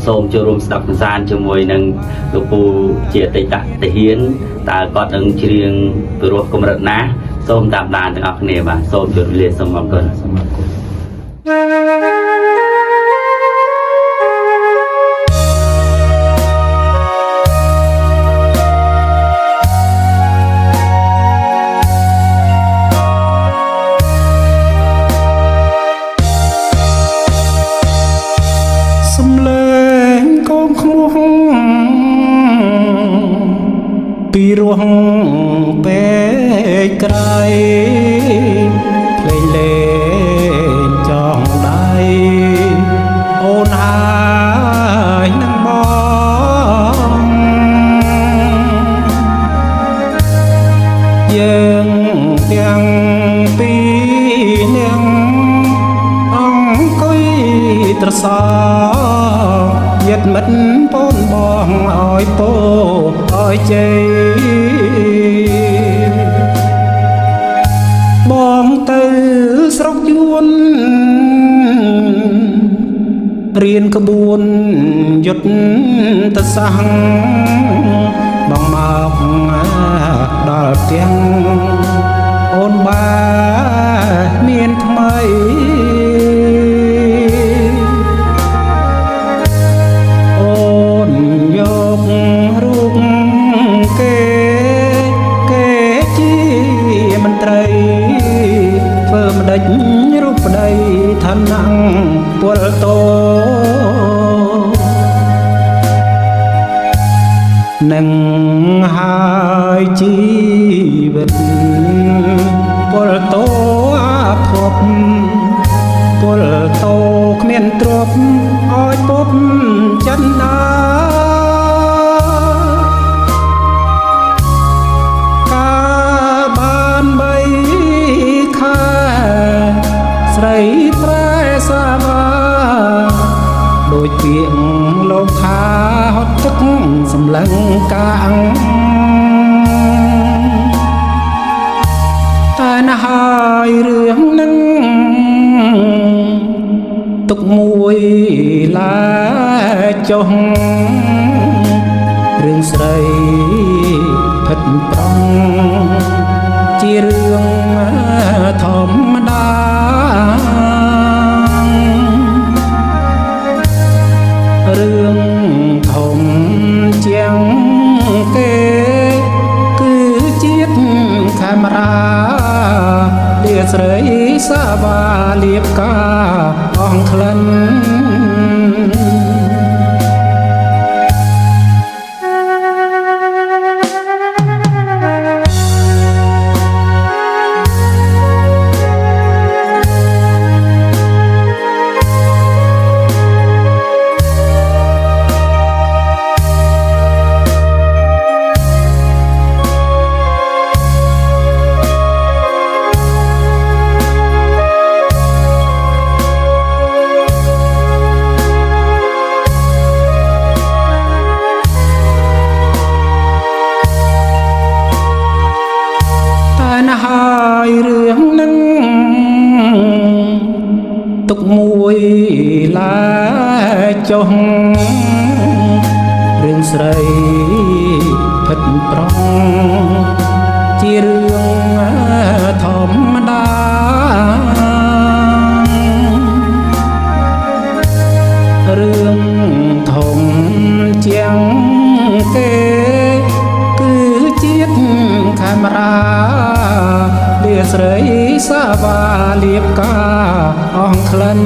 សូមចូលរួមស្ដាប់កំសាន្តជាមួយនឹងលោកពូជាអតីតទាហានតើគាត់នឹងច្រៀងពីរោះកម្រិតណាសូមតាមដានទាំងអស់គ្នាបាទសូមជម្រាបលាសូមអរគុណពីរោះពេកក្រៃភ្លេងលេងចងដៃអូនហើយនឹងបងយើងទាំងពីរនាងអង្គុយត្រសោយិតមិត្តពូនបងឲ្យពោឲ្យជ័យបងទៅស្រុកយួនរៀនក្បួនយុទ្ធសាស្ត្របងមកដល់ផ្ទះអូនបាមានថ្មីរូបប្តីឋានៈពលតោនឹងហើយជីវិតពលតោអាភពពលតោគ្មានទ្រព្យឲ្យពុបចិនដាស្រីប្រែសាវាដូចពាក្យលោកថាហត់ទឹកសម្លឹងកាំងតែណាហើយរឿងនឹងទុកមួយឡាចុះរឿងស្រីភិតប្រងជារឿងធម្មតារឿងធំជាងគេគឺជាតិកាមេរ៉ាលាស្រីសាវាលៀបកាអងក្លិនហើយរឿងនឹងទុកមួយឡាចុះរឿងស្រីភិតប្រងជារឿងធម្មតារឿងធំជាងគេគឺជាតិកាមេរ៉ាលាស្រីសាវាលៀបកាអងក្លិន